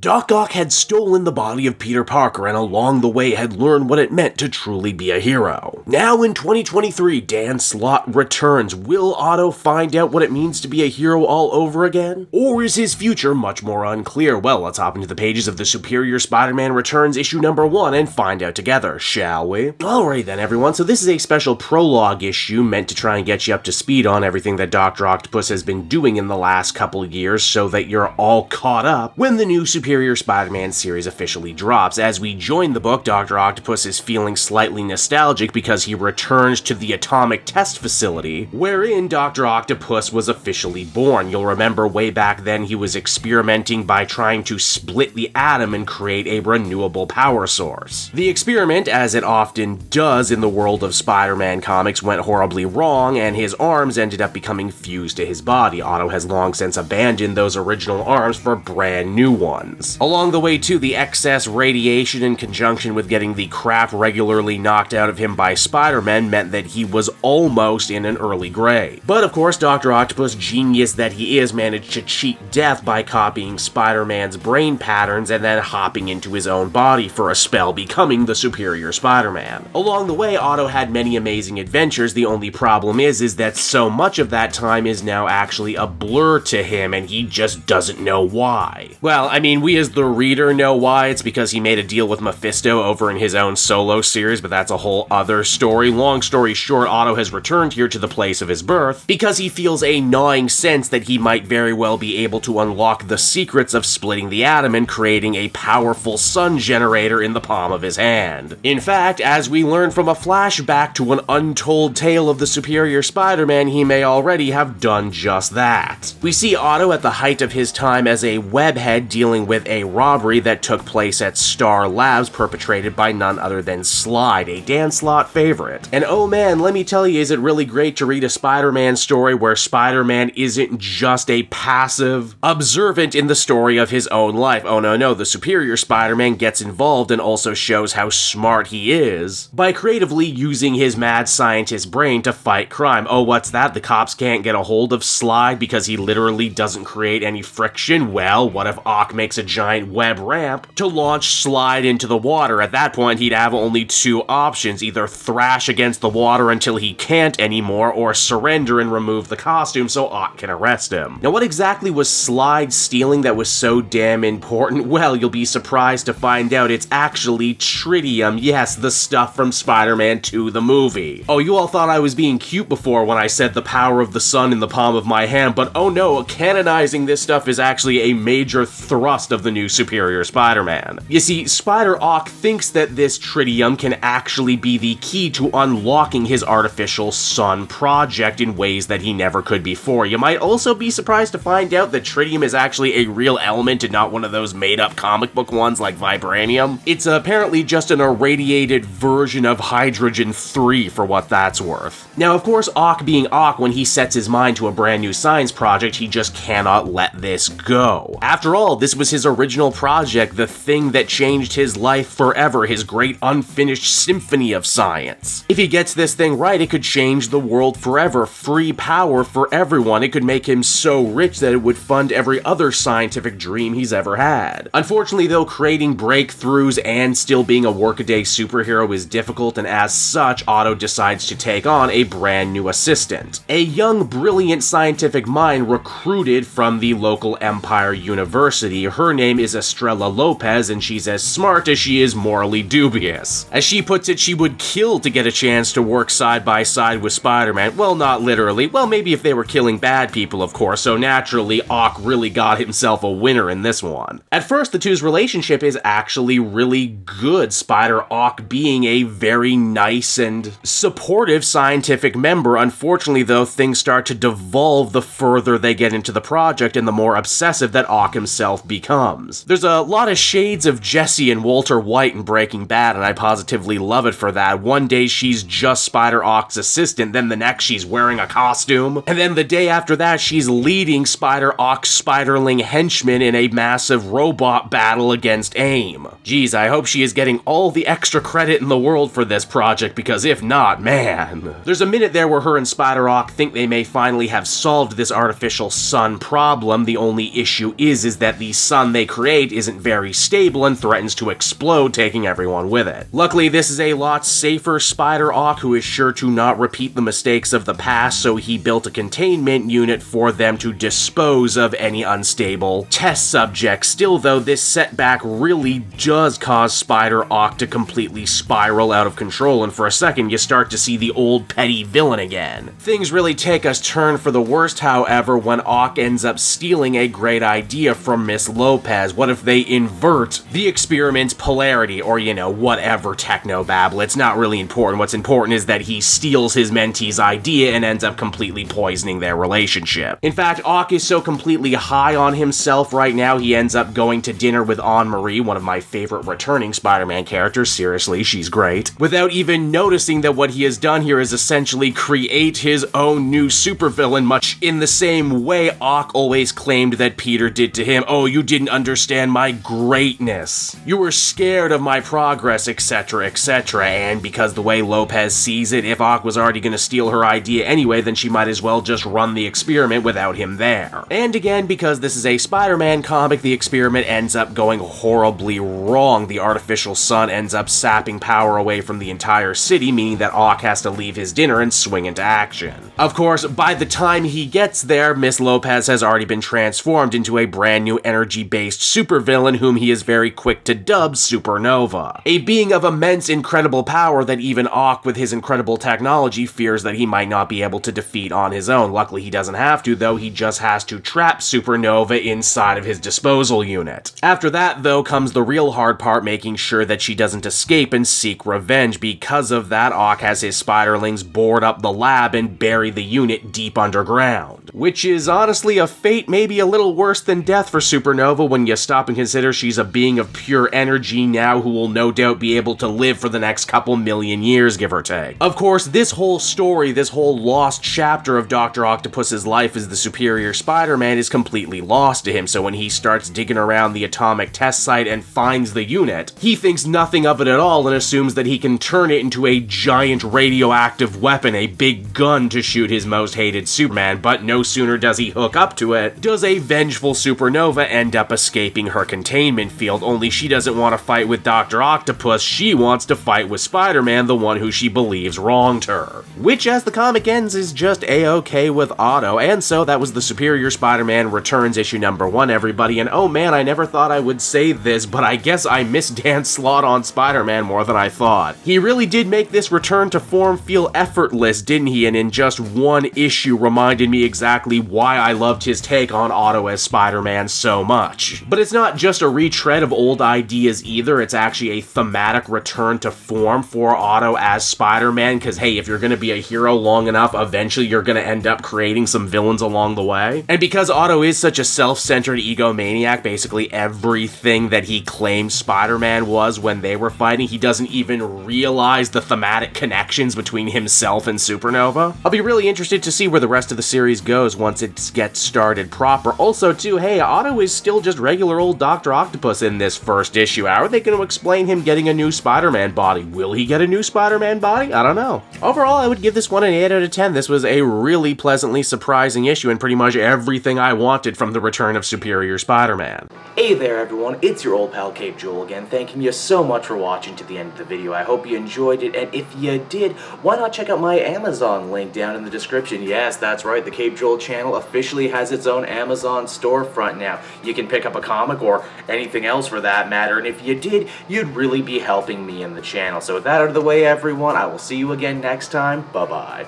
Doc Ock had stolen the body of Peter Parker and along the way had learned what it meant to truly be a hero. Now in 2023, Dan Slott returns. Will Otto find out what it means to be a hero all over again? Or is his future much more unclear? Well, let's hop into the pages of the Superior Spider-Man Returns issue number 1 and find out together, shall we? Alright then everyone, so this is a special prologue issue meant to try and get you up to speed on everything that Dr. Octopus has been doing in the last couple of years so that you're all caught up when the new Superior Spider-Man series officially drops. As we join the book, Dr. Octopus is feeling slightly nostalgic because he returns to the atomic test facility wherein Dr. Octopus was officially born. You'll remember way back then he was experimenting by trying to split the atom and create a renewable power source. The experiment, as it often does in the world of Spider-Man comics, went horribly wrong and his arms ended up becoming fused to his body. Otto has long since abandoned those original arms for brand new ones. Along the way too, the excess radiation in conjunction with getting the crap regularly knocked out of him by Spider-Man meant that he was almost in an early grave. But of course, Dr. Octopus, genius that he is, managed to cheat death by copying Spider-Man's brain patterns and then hopping into his own body for a spell, becoming the Superior Spider-Man. Along the way, Otto had many amazing adventures. The only problem is that so much of that time is now actually a blur to him and he just doesn't know why. Well, I mean, we as the reader know why. It's because he made a deal with Mephisto over in his own solo series, but that's a whole other story. Long story short, Otto has returned here to the place of his birth because he feels a gnawing sense that he might very well be able to unlock the secrets of splitting the atom and creating a powerful sun generator in the palm of his hand. In fact, as we learn from a flashback to an untold tale of the Superior Spider-Man, he may already have done just that. We see Otto at the height of his time as a webhead dealing with a robbery that took place at Star Labs perpetrated by none other than Slide, a Dan Slott favorite. And oh man, let me tell you, is it really great to read a Spider-Man story where Spider-Man isn't just a passive observant in the story of his own life. Oh no, the Superior Spider-Man gets involved and also shows how smart he is by creatively using his mad scientist brain to fight crime. Oh, what's that? The cops can't get a hold of Slide because he literally doesn't create any friction? Well, what if Ock makes a giant web ramp to launch Slide into the water? At that point, he'd have only two options: either thrash against the water until he can't anymore, or surrender and remove the costume so Ock can arrest him. Now, what exactly was Slide stealing that was so damn important? Well, you'll be surprised to find out it's actually tritium. Yes, the stuff from Spider-Man 2 the movie. Oh, you all thought I was being cute before when I said the power of the sun in the palm of my hand, but oh no, canonizing this stuff is actually a major thrust of the new Superior Spider-Man. You see, Spider-Ock thinks that this tritium can actually be the key to unlocking his artificial sun project in ways that he never could before. You might also be surprised to find out that tritium is actually a real element and not one of those made-up comic book ones like vibranium. It's apparently just an irradiated version of hydrogen-3 for what that's worth. Now, of course, Ock being Ock, when he sets his mind to a brand new science project, he just cannot let this go. After all, this was his original project, the thing that changed his life forever, his great unfinished symphony of science. If he gets this thing right, it could change the world forever. Free power for everyone. It could make him so rich that it would fund every other scientific dream he's ever had. Unfortunately, though, creating breakthroughs and still being a workaday superhero is difficult, and as such, Otto decides to take on a brand new assistant. A young, brilliant scientific mind recruited from the local Empire University. Her name is Estrella Lopez, and she's as smart as she is morally dubious. As she puts it, she would kill to get a chance to work side by side with Spider-Man. Well, not literally. Well, maybe if they were killing bad people, of course, so naturally, Ock really got himself a winner in this one. At first, the two's relationship is actually really good, Spider-Ock being a very nice and supportive scientific member. Unfortunately, though, things start to devolve the further they get into the project and the more obsessive that Ock himself becomes. There's a lot of shades of Jesse and Walter White in Breaking Bad, and I positively love it for that. One day she's just Spider-Ock's assistant, then the next she's wearing a costume, and then the day after that she's leading Spider-Ock's Spiderling henchmen in a massive robot battle against AIM. Geez, I hope she is getting all the extra credit in the world for this project, because if not, man. There's a minute there where her and Spider-Ock think they may finally have solved this artificial sun problem. The only issue is that the sun they create isn't very stable and threatens to explode, taking everyone with it. Luckily, this is a lot safer Spider-Ock who is sure to not repeat the mistakes of the past, so he built a containment unit for them to dispose of any unstable test subjects. Still though, this setback really does cause Spider-Ock to completely spiral out of control, and for a second you start to see the old petty villain again. Things really take a turn for the worst, however, when Ock ends up stealing a great idea from Miss Lopez. What if they invert the experiment's polarity, or whatever technobabble? It's not really important. What's important is that he steals his mentee's idea and ends up completely poisoning their relationship. In fact, Ock is so completely high on himself right now, he ends up going to dinner with Anne-Marie, one of my favorite returning Spider-Man characters. Seriously, she's great. Without even noticing that what he has done here is essentially create his own new supervillain, much in the same way Ock always claimed that Peter did to him. Oh, you didn't understand my greatness. You were scared of my progress, etc., etc. And because the way Lopez sees it, if Ock was already going to steal her idea anyway, then she might as well just run the experiment without him there. And again, because this is a Spider-Man comic, the experiment ends up going horribly wrong. The artificial sun ends up sapping power away from the entire city, meaning that Ock has to leave his dinner and swing into action. Of course, by the time he gets there, Miss Lopez has already been transformed into a brand new energy-based supervillain whom he is very quick to dub Supernova. A being of immense incredible power that even Ock, with his incredible technology, fears that he might not be able to defeat on his own. Luckily, he doesn't have to, though. He just has to trap Supernova inside of his disposal unit. After that, though, comes the real hard part, making sure that she doesn't escape and seek revenge. Because of that, Ock has his spiderlings board up the lab and bury the unit deep underground. Which is honestly a fate maybe a little worse than death for Supernova when you stop and consider she's a being of pure energy now who will no doubt be able to live for the next couple million years, give or take. Of course, this whole story, this whole lost chapter of Dr. Octopus's life as the superior Spider-Man is completely lost to him, so when he starts digging around the atomic test site and finds the unit, he thinks nothing of it at all and assumes that he can turn it into a giant radioactive weapon, a big gun to shoot his most hated Superman. But no sooner does he hook up to it, does a vengeful Supernova end up escaping her containment field, only she doesn't want to fight with Dr. Octopus, she wants to fight with Spider-Man, the one who she believes wronged her. Which, as the comic ends, is just a-okay with Otto, and so that was the Superior Spider-Man Returns issue number 1, everybody, and oh man, I never thought I would say this, but I guess I miss Dan Slott on Spider-Man more than I thought. He really did make this return to form feel effortless, didn't he? And in just one issue reminded me exactly why I loved his take on Otto as Spider-Man so much. But it's not just a retread of old ideas either, it's actually a thematic return to form for Otto as Spider-Man, because hey, if you're gonna be a hero long enough, eventually you're gonna end up creating some villains along the way. And because Otto is such a self-centered egomaniac, basically everything that he claimed Spider-Man was when they were fighting, he doesn't even realize the thematic connections between himself and Supernova. I'll be really interested to see where the rest of the series goes once it gets started proper. Also too, hey, Otto is still just regular old Dr. Octopus in this first issue. How are they going to explain him getting a new Spider-Man body? Will he get a new Spider-Man body? I don't know. Overall, I would give this one an 8 out of 10. This was a really pleasantly surprising issue and pretty much everything I wanted from the return of Superior Spider-Man. Hey there everyone, it's your old pal Cape Joel again, thanking you so much for watching to the end of the video. I hope you enjoyed it, and if you did, why not check out my Amazon link down in the description. Yes, that's right, the Cape Joel channel officially has its own Amazon storefront now. You can pick up a comic or anything else for that matter, and if you did, you'd really be helping me in the channel. So with that out of the way everyone, I will see you again next time. Bye-bye.